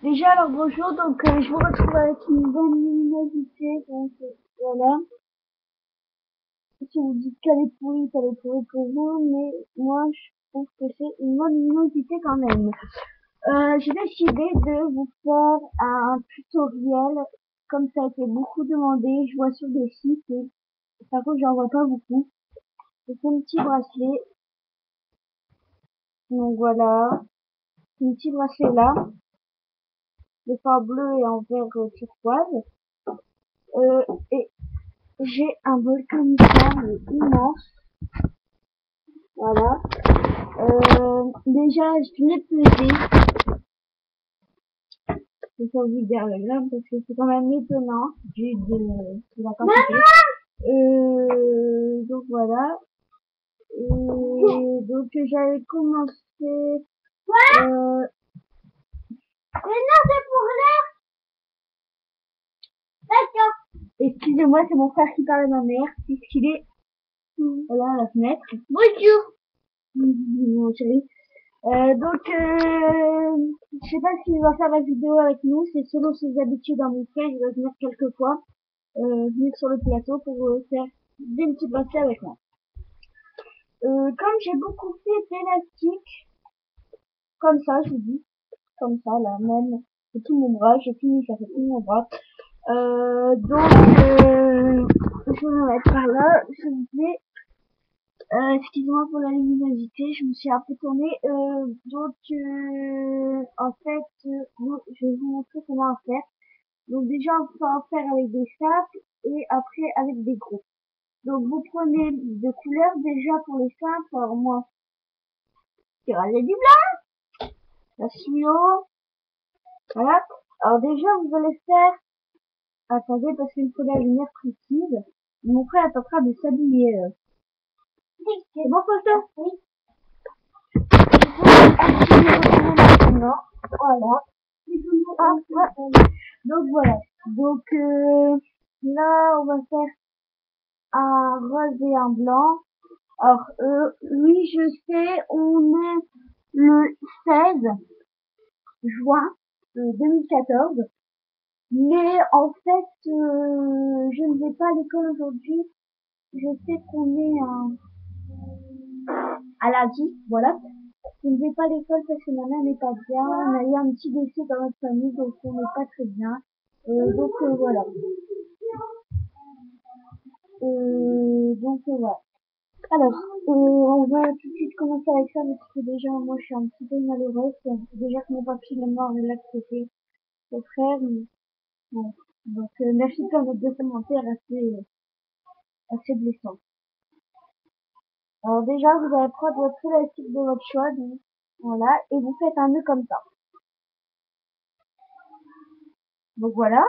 Déjà, alors bonjour, donc je vous retrouve avec une bonne luminosité, donc voilà. Si vous dites qu'elle est pourrie pour vous, mais moi je trouve que c'est une bonne luminosité quand même. J'ai décidé de vous faire un tutoriel, comme ça a été beaucoup demandé, je vois sur des sites, et par contre j'en vois pas beaucoup. C'est un petit bracelet, donc voilà, un petit bracelet là, le phare bleu et en vert turquoise. Et j'ai un bol comme ça, mais immense. Voilà. Déjà, je l'ai pesé. Je vais pas vous dire le gramme parce que c'est quand même étonnant de la quantité. Donc voilà. Et donc j'avais commencé. Euh, Mais non, c'est pour l'air. D'accord. Excusez-moi, c'est mon frère qui parle à ma mère, puisqu'il est voilà à la fenêtre. Bonjour. Mon chéri. Je sais pas s'il va faire la vidéo avec nous, c'est selon ses habitudes à mon frère, il va venir quelques fois, venir sur le plateau pour faire des petits bracelets avec moi. Comme j'ai beaucoup fait d'élastique, comme ça, je vous dis, comme ça, là, même, c'est tout mon bras, j'ai fini, ça fait tout mon bras. Je vais me mettre par là, je vous dis, excusez-moi pour la luminosité, je me suis un peu tournée. En fait, je vais vous montrer comment faire. Donc déjà, on peut en faire avec des simples et après avec des gros. Donc vous prenez deux couleurs déjà pour les simples. Alors moi, je vais du blanc, la suivante. Voilà. Alors déjà, vous allez faire, attendez parce qu'il me faut la lumière précise. Mon frère est en train de s'habiller. C'est bon, photo? Oui. Maintenant, voilà. Ah, ouais. Donc voilà. Donc là, on va faire un rose et un blanc. Alors, oui, je sais, on est le 16 juin 2014. Mais en fait, je ne vais pas à l'école aujourd'hui. Je sais qu'on est à lundi, voilà. Je ne vais pas à l'école parce que ma mère n'est pas bien. On a eu un petit décès dans notre famille, donc on n'est pas très bien. Voilà. Voilà. Alors, on va tout de suite commencer avec ça parce que déjà, moi, je suis un petit peu malheureuse. Déjà que mon papy est mort, mais là, c'était son frère. Bon. Donc, merci de mettre de commentaires assez blessant. Alors déjà, vous allez prendre votre élastique de votre choix, donc, voilà, et vous faites un nœud comme ça. Donc voilà.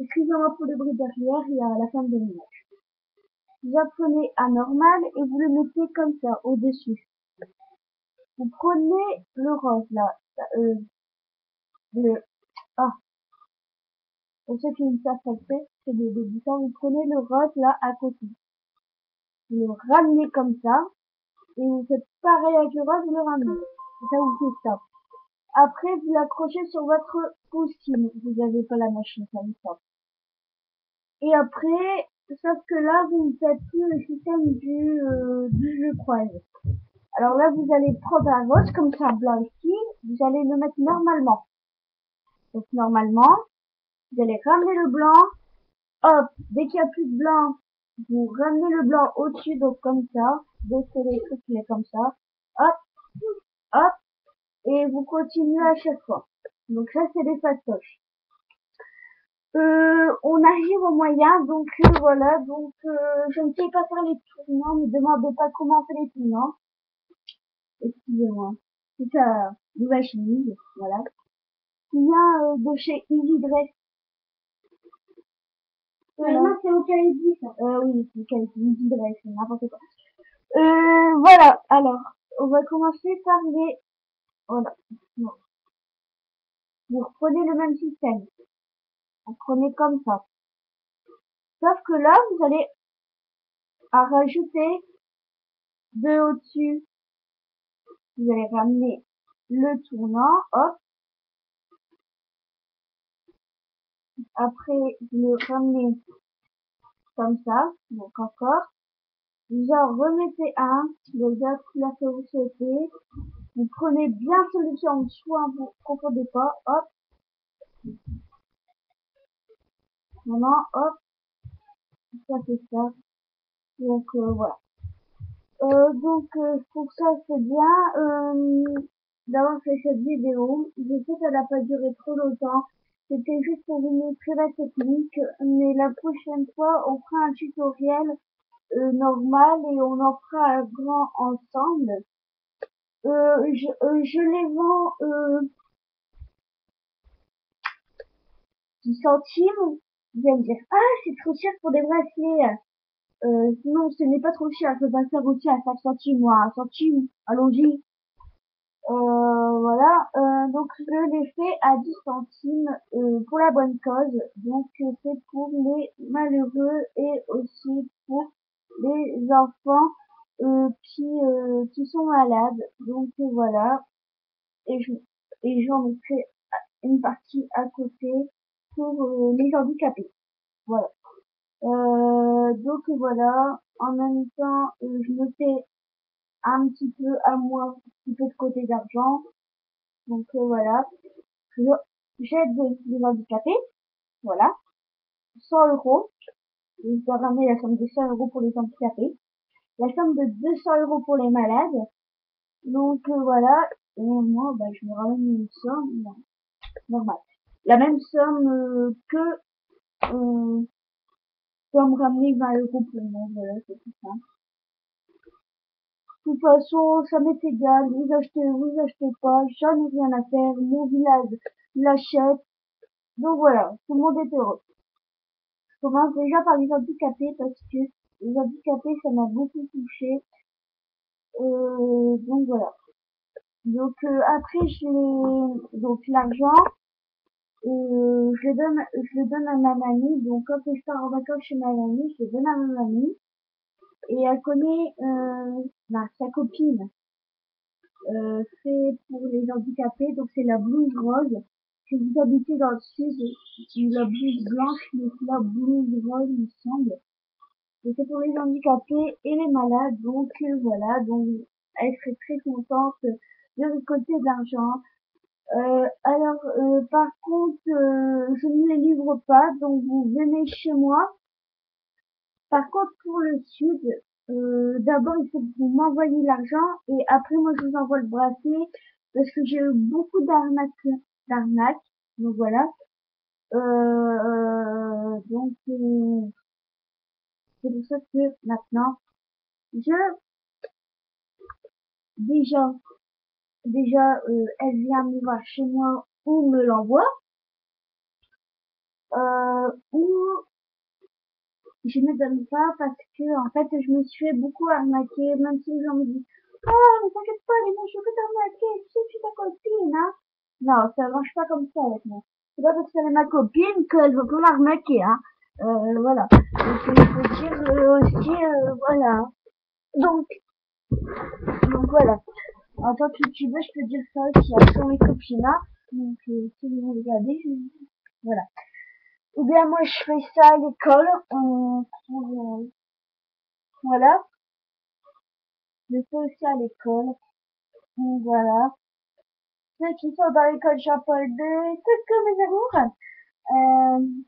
Excusez-moi pour le bruit derrière, il y a la fin de l'image. Vous apprenez un normal et vous le mettez comme ça, au-dessus. Vous prenez le rose, là, le, ah, pour ceux qui ne savent pas faire, c'est des débutants, vous prenez le rose, là, à côté. Vous le ramenez comme ça, et vous faites pareil avec le rose, vous le ramenez. Et ça vous fait ça. Après, vous l'accrochez sur votre pouce si vous n'avez pas la machine comme ça. Et après, sauf que là, vous ne faites plus le système du jeu croisé. Alors là, vous allez prendre un rose comme ça, blanc ici, vous allez le mettre normalement. Donc normalement, vous allez ramener le blanc, hop, dès qu'il n'y a plus de blanc, vous ramenez le blanc au-dessus, donc comme ça, dès que les trucs il est comme ça, hop, hop, et vous continuez à chaque fois. Donc ça, c'est les fastoches. On arrive au moyen, donc voilà, donc je ne sais pas faire les tournants, ne me demandez pas comment on fait les tournants. Excusez-moi. C'est ça, nouvelle chemise, voilà. Il y a de chez Easy Dress. Voilà. Non, c'est au Calaisie, ça. Oui, c'est au Calaisie, Easy Dress, n'importe quoi. Voilà, alors, on va commencer par les, voilà. Non. Vous reprenez le même système. Vous prenez comme ça. Sauf que là, vous allez à rajouter deux au-dessus. Vous allez ramener le tournant, hop, Après, vous le ramenez comme ça, donc encore. Vous en remettez un, le autres couleur que vous souhaitez. Vous prenez bien celui en dessous, hein, vous ne confondez pas, hop, maintenant, hop, ça fait ça. Donc, voilà. Pour ça, c'est bien, d'avoir fait cette vidéo. Je sais qu'elle n'a pas duré trop longtemps. C'était juste pour vous montrer la technique, mais la prochaine fois, on fera un tutoriel normal et on en fera un grand ensemble. Je les vends 10 centimes. Vous allez me dire, ah, c'est trop cher pour des bracelets. Non, ce n'est pas trop cher. Je peux pas faire aussi à 5 centimes ou à 1 centime. Allons-y. Voilà. Donc, je l'ai fait à 10 centimes pour la bonne cause. Donc, c'est pour les malheureux et aussi pour les enfants qui sont malades. Donc, voilà. Et je, et j'en ai fait une partie à côté pour les handicapés. Voilà. Donc voilà, en même temps, je me fais un petit peu à moi, un petit peu de côté d'argent. Donc voilà, j'aide les handicapés, voilà, 100 €. Je dois ramener la somme de 100 € pour les handicapés, la somme de 200 € pour les malades. Donc voilà, et moi, bah, je me ramène une somme normale. La même somme euh, doit me ramener 20 € pour moi, voilà, c'est tout ça. De toute façon, ça m'est égal, vous achetez pas, j'en ai rien à faire, mon village l'achète, donc voilà, tout le monde est heureux. Je commence déjà par les handicapés parce que les handicapés, ça m'a beaucoup touché, donc voilà. Donc après, donc l'argent, je le donne à ma mamie, donc quand je pars en vacances chez ma mamie, je le donne à ma mamie, et elle connaît sa copine. C'est pour les handicapés, donc c'est la blouse rose. Si vous habitez dans le sud, c'est la blouse blanche, mais c'est la blouse rose, il me semble. Et c'est pour les handicapés et les malades, donc voilà, donc elle serait très contente de récolter de l'argent. Par contre, je ne les livre pas, donc vous venez chez moi. Par contre, pour le sud, d'abord, il faut que vous m'envoyiez l'argent et après, moi, je vous envoie le bracelet parce que j'ai eu beaucoup d'arnaques. Donc voilà. C'est pour ça que maintenant, je, déjà, elle vient me voir chez moi ou me l'envoie, ou je ne donne pas parce que, en fait, je me suis fait beaucoup arnaquer, même si les gens me disent, ah, mais t'inquiète pas, les gens, je peux t'arnaquer, tu sais, je suis ta copine, hein. Non, ça marche pas comme ça avec moi. C'est pas parce qu'elle est ma copine qu'elle veut pas m'arnaquer, hein. Voilà. Donc, il faut dire aussi, voilà. Donc, donc voilà. En tant que youtubeur, je peux dire ça aussi, hein, sur mes copines, hein. Donc, si vous regardez, voilà. Ou bien moi, je fais ça à l'école, voilà. Je fais aussi à l'école. Donc, voilà. Ceux qui sont dans l'école Jean-Paul II, coucou mes amours.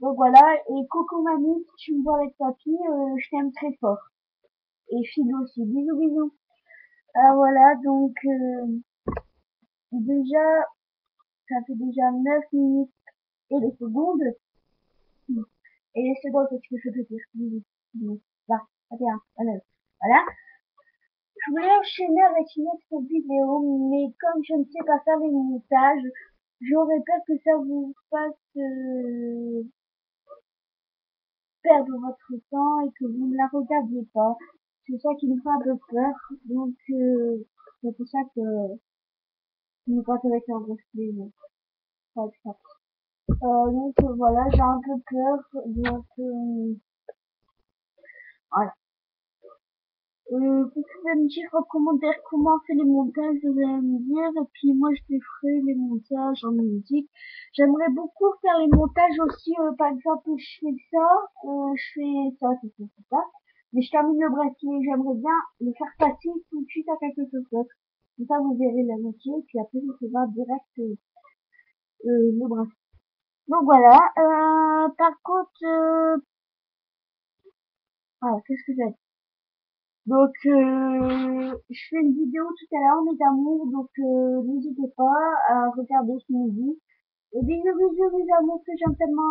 Donc voilà. Et coucou mamie, si tu me vois avec papy, je t'aime très fort. Et Philo aussi. Bisous, bisous. Voilà. Donc, déjà, ça fait déjà 9 minutes et les secondes. Et les secondes, c'est ce que je peux dire. Bisous. Bisous. Là. Bien. Voilà. Je voulais enchaîner avec une autre vidéo, mais comme je ne sais pas faire les montages, j'aurais peur que ça vous fasse perdre votre temps et que vous ne la regardiez pas. C'est ça qui me fait un peu peur, donc c'est pour ça que je me passe avec un bracelet, pas que ça. Donc voilà, j'ai un peu peur, donc voilà. Vous pouvez me dire en commentaire comment on fait les montages, vous allez me dire, et puis moi je les ferai les montages en musique. J'aimerais beaucoup faire les montages aussi, par exemple, je fais ça, je fais ça, ça, mais je termine le bracelet, j'aimerais bien le faire passer tout de suite à quelque chose d'autre. Comme ça, vous verrez la moitié, puis après, je ferai direct le bracelet. Donc voilà, par contre, qu'est-ce que j'ai? Donc, je fais une vidéo tout à l'heure, mes amours, donc n'hésitez pas à regarder ce midi. Et bisous, bisous, mes amours, que j'aime tellement.